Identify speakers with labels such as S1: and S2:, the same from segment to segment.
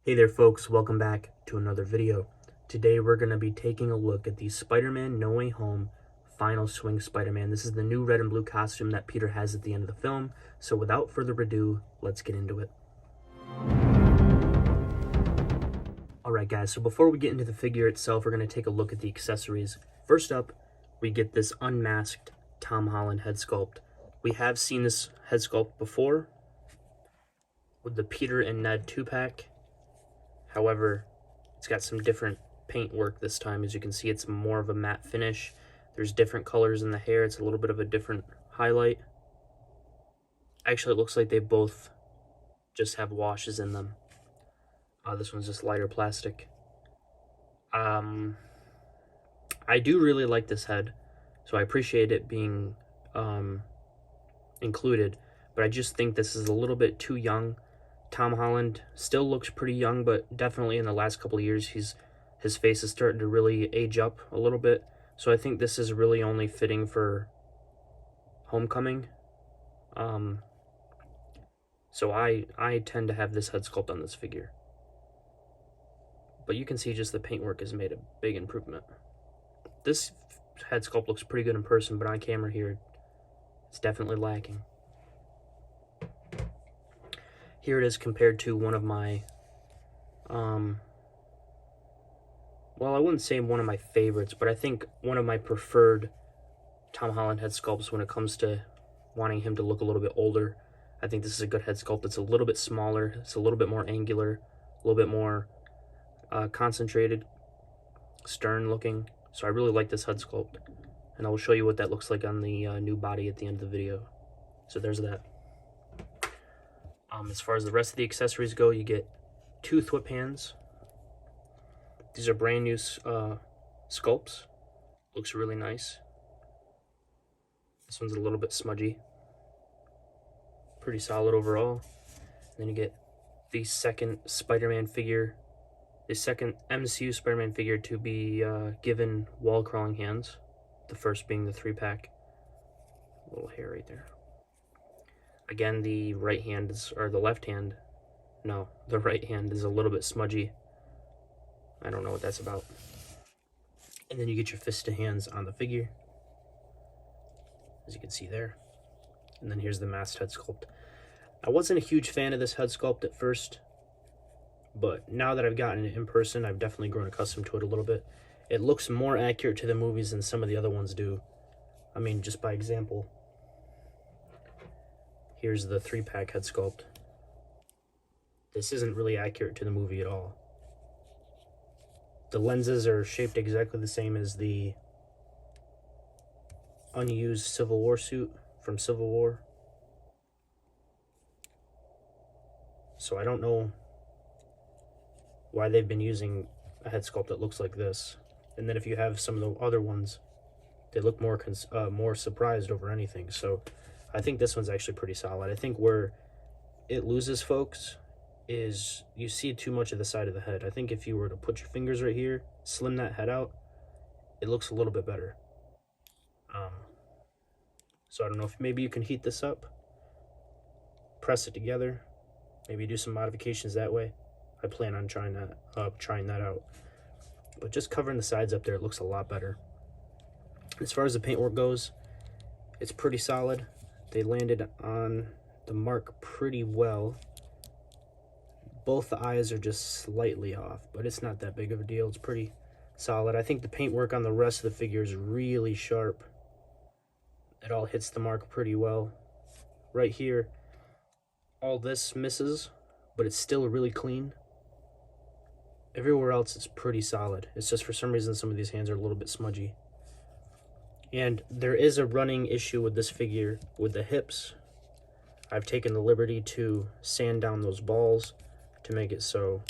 S1: Hey there folks, welcome back to another video. Today we're going to be taking a look at the Spider-Man No Way Home Final Swing Spider-Man. This is the new red and blue costume that Peter has at the end of the film. So without further ado, let's get into it. Alright guys, so before we get into the figure itself, we're going to take a look at the accessories. First up, we get this unmasked Tom Holland head sculpt. We have seen this head sculpt before with the Peter and Ned 2-pack. However, it's got some different paint work this time. As you can see, it's more of a matte finish. There's different colors in the hair. It's a little bit of a different highlight. Actually, it looks like they both just have washes in them. This one's just lighter plastic. I do really like this head, so I appreciate it being included, but I just think this is a little bit too young. Tom Holland still looks pretty young, but definitely in the last couple of years, his face is starting to really age up a little bit. So I think this is really only fitting for Homecoming. So I tend to have this head sculpt on this figure. But you can see just the paintwork has made a big improvement. This head sculpt looks pretty good in person, but on camera here, it's definitely lacking. Here it is compared to one of my, well, I wouldn't say one of my favorites, but I think one of my preferred Tom Holland head sculpts when it comes to wanting him to look a little bit older. I think this is a good head sculpt. It's a little bit smaller. It's a little bit more angular, a little bit more concentrated, stern looking. So I really like this head sculpt. And I will show you what that looks like on the new body at the end of the video. So there's that. As far as the rest of the accessories go, you get 2 thwip hands. These are brand new sculpts. Looks really nice. This one's a little bit smudgy. Pretty solid overall. And then you get the second Spider-Man figure, the second MCU Spider-Man figure to be given wall-crawling hands. The first being the 3-pack. Little hair right there. Again, the right hand is, or the left hand, no, the right hand is a little bit smudgy. I don't know what that's about. And then you get your fisted hands on the figure, as you can see there. And then here's the masked head sculpt. I wasn't a huge fan of this head sculpt at first, but now that I've gotten it in person, I've definitely grown accustomed to it a little bit. It looks more accurate to the movies than some of the other ones do. I mean, just by example. Here's the 3-pack head sculpt. This isn't really accurate to the movie at all. The lenses are shaped exactly the same as the unused Civil War suit from Civil War. So I don't know why they've been using a head sculpt that looks like this. And then if you have some of the other ones, they look more surprised over anything. So I think this one's actually pretty solid. I think where it loses folks is you see too much of the side of the head. I think if you were to put your fingers right here, slim that head out, it looks a little bit better. So I don't know if maybe you can heat this up, press it together, maybe do some modifications that way. I plan on trying that out. But just covering the sides up there, it looks a lot better. As far as the paintwork goes, it's pretty solid. They landed on the mark pretty well. Both the eyes are just slightly off, but it's not that big of a deal. It's pretty solid. I think the paintwork on the rest of the figure is really sharp. It all hits the mark pretty well. Right here, all this misses, but it's still really clean. Everywhere else, it's pretty solid. It's just for some reason, some of these hands are a little bit smudgy. And there is a running issue with this figure with the hips. I've taken the liberty to sand down those balls to make it so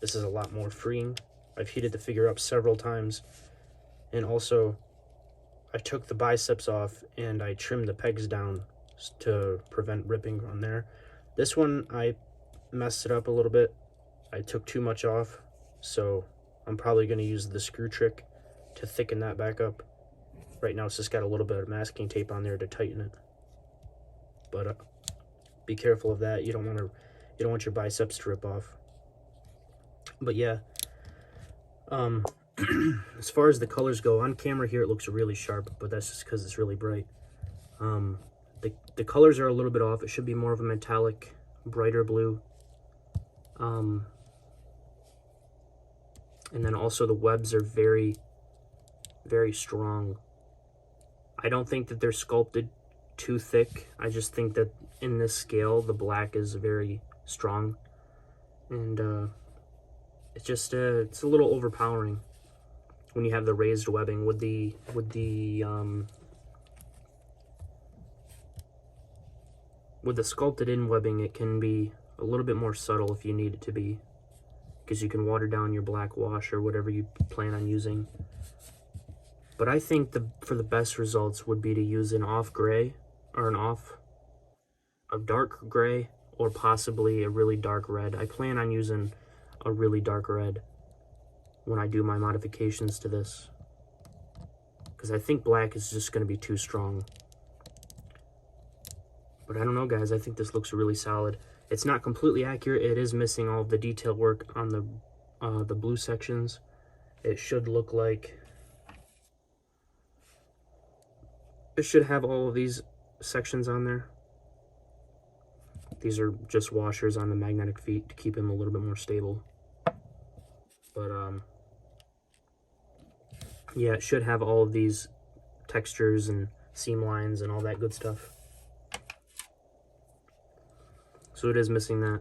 S1: this is a lot more freeing. I've heated the figure up several times. And also, I took the biceps off and I trimmed the pegs down to prevent ripping on there. This one, I messed it up a little bit. I took too much off, so I'm probably going to use the screw trick to thicken that back up. Right now it's just got a little bit of masking tape on there to tighten it. But be careful of that. You don't want your biceps to rip off. But yeah, as far as the colors go, on camera here it looks really sharp, but that's just because it's really bright. The colors are a little bit off. It should be more of a metallic, brighter blue. And then also the webs are very, very strong. I don't think that they're sculpted too thick. I just think that in this scale, the black is very strong. And it's just, it's a little overpowering when you have the raised webbing. With the sculpted in webbing, it can be a little bit more subtle if you need it to be, because you can water down your black wash or whatever you plan on using. But I think for the best results would be to use an off gray, or a dark gray, or possibly a really dark red. I plan on using a really dark red when I do my modifications to this, because I think black is just going to be too strong. But I don't know, guys. I think this looks really solid. It's not completely accurate. It is missing all of the detail work on the blue sections. It should look like... It should have all of these sections on there. These are just washers on the magnetic feet to keep them a little bit more stable. But, yeah, it should have all of these textures and seam lines and all that good stuff. So it is missing that.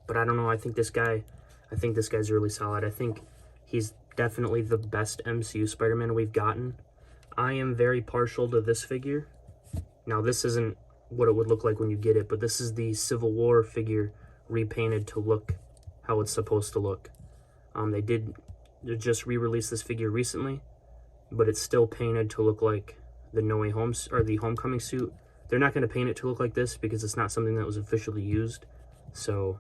S1: But I don't know, I think this guy's really solid. I think he's definitely the best MCU Spider-Man we've gotten. I am very partial to this figure. Now, this isn't what it would look like when you get it, but this is the Civil War figure repainted to look how it's supposed to look. They just re-released this figure recently, but it's still painted to look like the No Way Home, or the Homecoming suit. They're not going to paint it to look like this because it's not something that was officially used. So,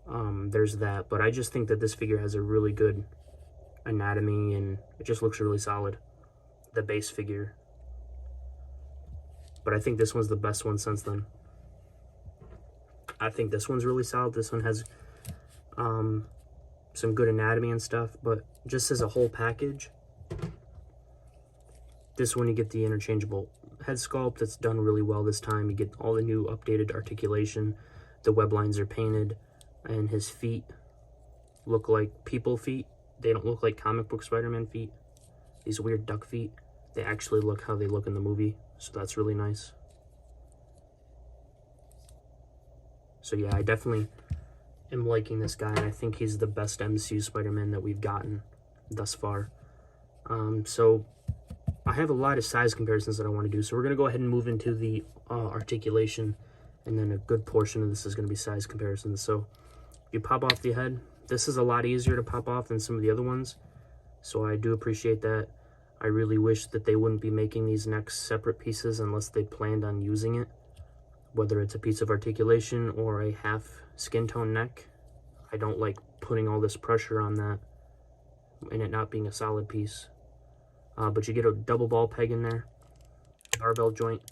S1: there's that. But I just think that this figure has a really good anatomy, and it just looks really solid. The base figure. But I think this one's the best one since then. I think this one's really solid. This one has some good anatomy and stuff, but just as a whole package, this one you get the interchangeable head sculpt. That's done really well this time. You get all the new updated articulation. The web lines are painted, and his feet look like people feet. They don't look like comic book Spider-Man feet. These weird duck feet. They actually look how they look in the movie, so that's really nice. So yeah, I definitely am liking this guy, and I think he's the best MCU Spider-Man that we've gotten thus far. So I have a lot of size comparisons that I want to do, so we're going to go ahead and move into the articulation, and then a good portion of this is going to be size comparisons. So you pop off the head. This is a lot easier to pop off than some of the other ones, so I do appreciate that. I really wish that they wouldn't be making these necks separate pieces unless they planned on using it, whether it's a piece of articulation or a half skin tone neck. I don't like putting all this pressure on that and it not being a solid piece. But you get a double ball peg in there, barbell joint.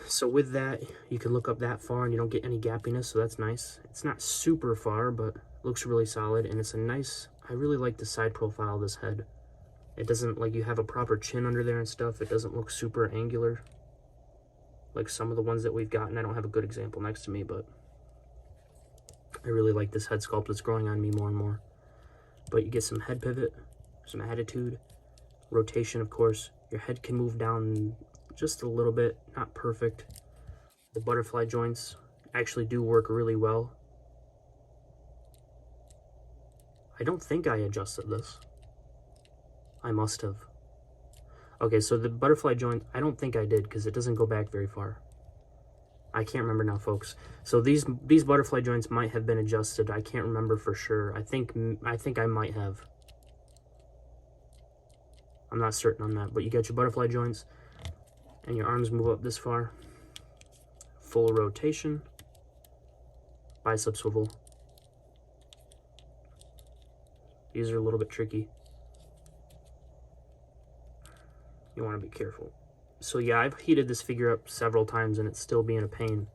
S1: So with that, you can look up that far and you don't get any gappiness, so that's nice. It's not super far, but looks really solid, and it's a nice, I really like the side profile of this head. It doesn't, like, you have a proper chin under there and stuff. It doesn't look super angular like some of the ones that we've gotten. I don't have a good example next to me, but I really like this head sculpt. It's growing on me more and more. But you get some head pivot, some attitude, rotation, of course. Your head can move down just a little bit, not perfect. The butterfly joints actually do work really well. I don't think I adjusted this. I must have. Okay, so the butterfly joint, I don't think I did because it doesn't go back very far. I can't remember now, folks. So these butterfly joints might have been adjusted. I can't remember for sure. I think I might have. I'm not certain on that, but you got your butterfly joints, and your arms move up this far. Full rotation. Bicep swivel. These are a little bit tricky. You want to be careful. So yeah, I've heated this figure up several times and it's still being a pain.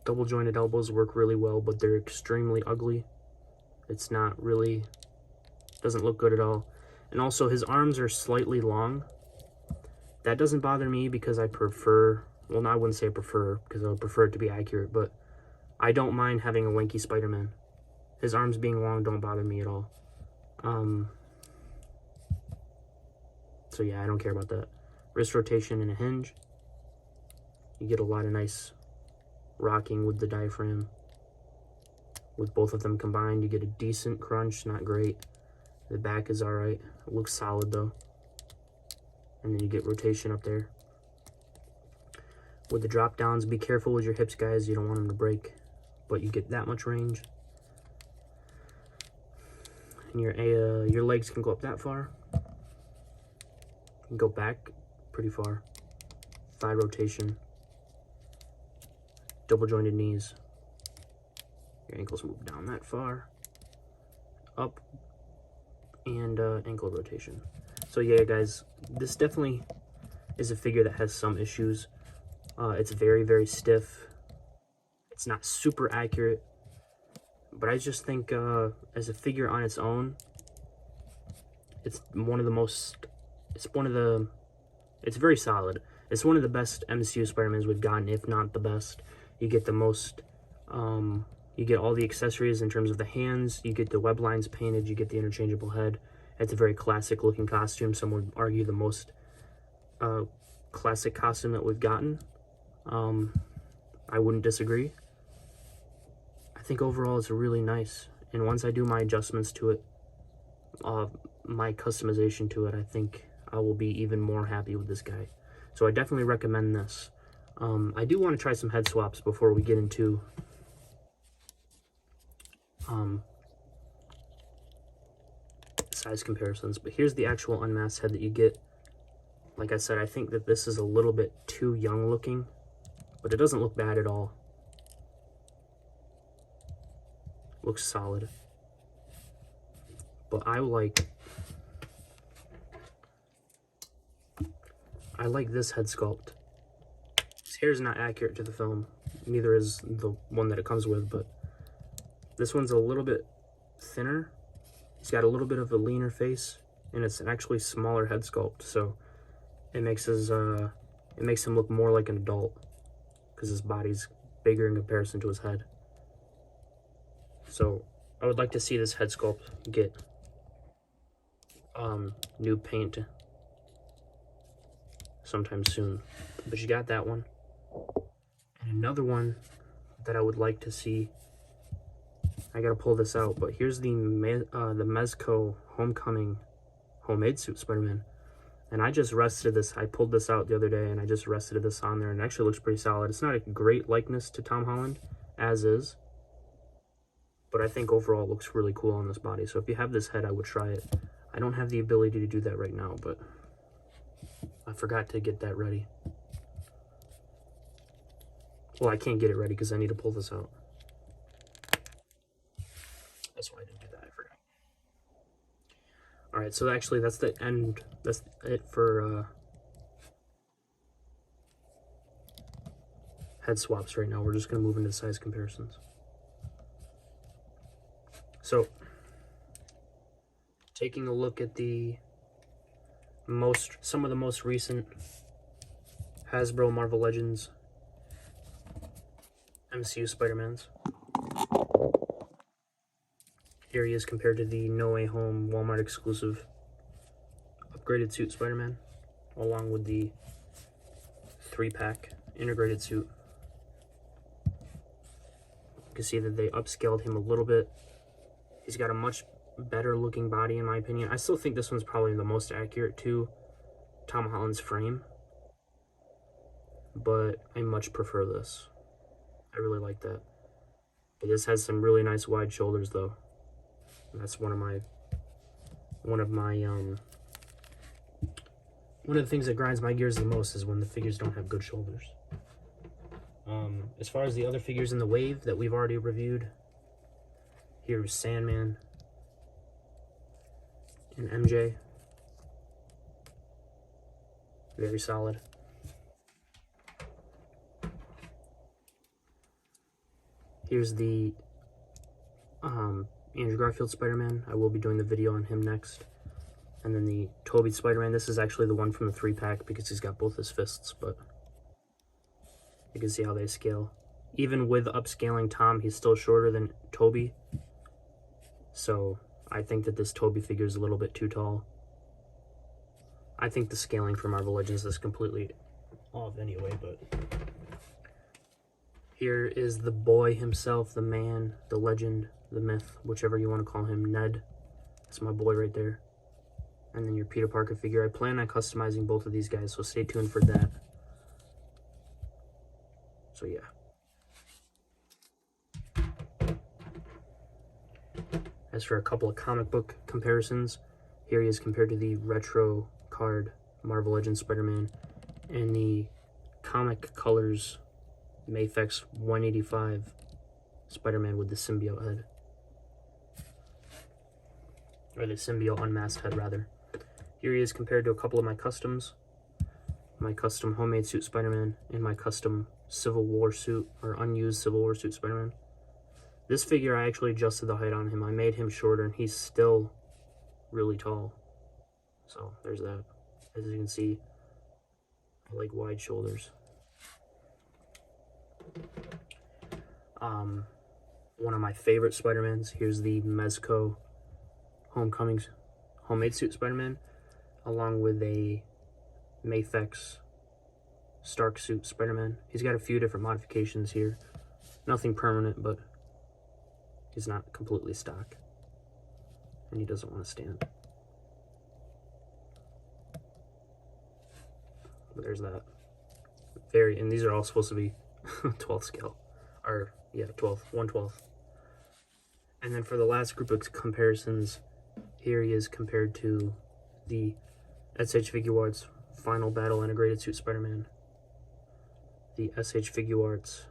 S1: double jointed elbows work really well, but they're extremely ugly. It's not really, doesn't look good at all. And also his arms are slightly long. That doesn't bother me because I prefer, well, no, I wouldn't say I prefer, because I would prefer it to be accurate, but I don't mind having a lanky Spider-Man. His arms being long don't bother me at all. So yeah, I don't care about that. Wrist rotation and a hinge. You get a lot of nice rocking with the diaphragm. With both of them combined, you get a decent crunch, not great. The back is alright. It looks solid though. And then you get rotation up there. With the drop downs, be careful with your hips, guys. You don't want them to break, but you get that much range. And your legs can go up that far. You can go back pretty far. Thigh rotation. Double jointed knees. Your ankles move down that far. Up. And ankle rotation. So yeah, guys, this definitely is a figure that has some issues. It's very, very stiff. It's not super accurate. But I just think as a figure on its own, it's one of the most, it's very solid. It's one of the best MCU Spider-Mans we've gotten, if not the best. You get the most, you get all the accessories in terms of the hands, you get the web lines painted, you get the interchangeable head. It's a very classic looking costume. Some would argue the most classic costume that we've gotten. I wouldn't disagree. I think overall it's really nice. And once I do my adjustments to it, my customization to it, I think I will be even more happy with this guy. So I definitely recommend this. I do want to try some head swaps before we get into size comparisons, but here's the actual unmasked head that you get. Like I said, I think that this is a little bit too young looking, but it doesn't look bad at all. Looks solid. But I like this head sculpt. His hair's not accurate to the film, neither is the one that it comes with, but this one's a little bit thinner. He's got a little bit of a leaner face, and it's an actually smaller head sculpt, so it makes him look more like an adult because his body's bigger in comparison to his head. So I would like to see this head sculpt get new paint sometime soon. But you got that one. And another one that I would like to see, I gotta pull this out, but here's the Mezco Homecoming homemade suit Spider-Man. And I just rested this, I pulled this out the other day and I just rested this on there, and it actually looks pretty solid. It's not a great likeness to Tom Holland, as is, but I think overall it looks really cool on this body. So if you have this head, I would try it. I don't have the ability to do that right now, but I forgot to get that ready. Well, I can't get it ready because I need to pull this out. That's why I didn't do that, I forgot. Alright, so actually that's the end, that's it for head swaps right now. We're just going to move into size comparisons. So, taking a look at some of the most recent Hasbro Marvel Legends MCU Spider-Mans. Here he is compared to the No Way Home Walmart exclusive upgraded suit Spider-Man, along with the 3-pack integrated suit. You can see that they upscaled him a little bit. He's got a much better looking body in my opinion. I still think this one's probably the most accurate to Tom Holland's frame, but I much prefer this. I really like that. But this has some really nice wide shoulders though. And that's one of the things that grinds my gears the most is when the figures don't have good shoulders. As far as the other figures in the wave that we've already reviewed, here's Sandman and MJ. Very solid. Here's the Andrew Garfield Spider-Man. I will be doing the video on him next. And then the Tobey Spider-Man. This is actually the one from the 3-pack because he's got both his fists, but you can see how they scale. Even with upscaling Tom, he's still shorter than Tobey. So I think that this Tobey figure is a little bit too tall. I think the scaling for Marvel Legends is completely off anyway, but here is the boy himself, the man, the legend, the myth, whichever you want to call him, Ned. That's my boy right there. And then your Peter Parker figure. I plan on customizing both of these guys, so stay tuned for that. So yeah. As for a couple of comic book comparisons, here he is compared to the retro card Marvel Legends Spider-Man and the comic colors Mafex 185 Spider-Man with the symbiote head. Or the symbiote unmasked head, rather. Here he is compared to a couple of my customs. My custom homemade suit Spider-Man and my custom Civil War suit, or unused Civil War suit Spider-Man. This figure, I actually adjusted the height on him. I made him shorter, and he's still really tall. So, there's that. As you can see, I like wide shoulders. One of my favorite Spider-Mans. Here's the Mezco Homecomings homemade suit Spider-Man, along with a Mafex Stark suit Spider-Man. He's got a few different modifications here. Nothing permanent, but he's not completely stock. And he doesn't want to stand. But there's that. And these are all supposed to be 12th scale. Or, yeah, 1/12. And then for the last group of comparisons, here he is compared to the SH Figuarts Final Battle Integrated Suit Spider-Man. The SH Figuarts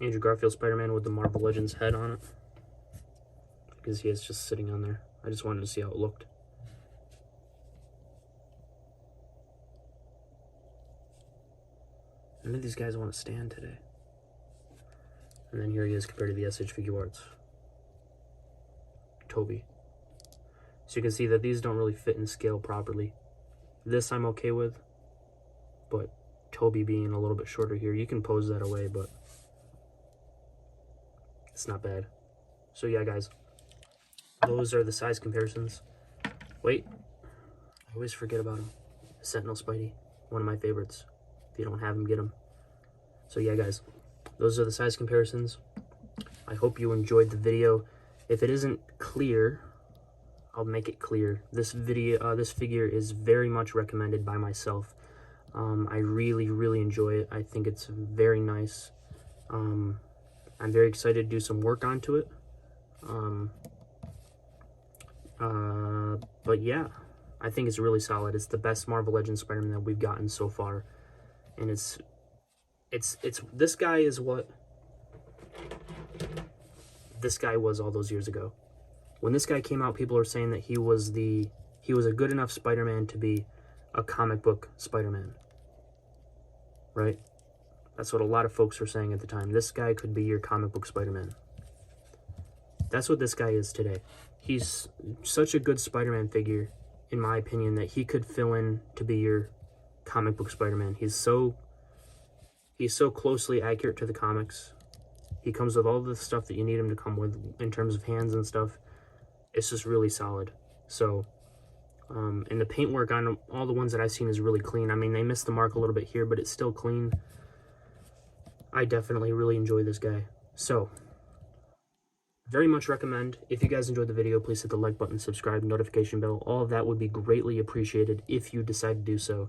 S1: Andrew Garfield Spider-Man with the Marvel Legends head on it. Because he is just sitting on there. I just wanted to see how it looked. None of these guys want to stand today. And then here he is compared to the SH Figuarts Tobey. So you can see that these don't really fit in scale properly. This I'm okay with, but Tobey being a little bit shorter here, you can pose that away, but it's not bad. So yeah, guys, those are the size comparisons. Wait, I always forget about him. Sentinel Spidey, one of my favorites. If you don't have him, get him. So yeah, guys, those are the size comparisons. I hope you enjoyed the video. If it isn't clear, I'll make it clear. This figure is very much recommended by myself. I really enjoy it. I think it's very nice. I'm very excited to do some work onto it. But yeah, I think it's really solid. It's the best Marvel Legends Spider-Man that we've gotten so far. And it's this guy is what this guy was all those years ago. When this guy came out, people are saying that he was a good enough Spider-Man to be a comic book Spider-Man. Right? That's what a lot of folks were saying at the time. This guy could be your comic book Spider-Man. That's what this guy is today. He's such a good Spider-Man figure, in my opinion, that he could fill in to be your comic book Spider-Man. He's so closely accurate to the comics. He comes with all the stuff that you need him to come with in terms of hands and stuff. It's just really solid. So, and the paintwork on all the ones that I've seen is really clean. I mean, they missed the mark a little bit here, but it's still clean. I definitely really enjoy this guy. So, very much recommend. If you guys enjoyed the video, please hit the like button, subscribe, notification bell. All of that would be greatly appreciated if you decide to do so.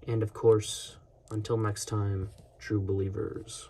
S1: And of course, until next time, true believers.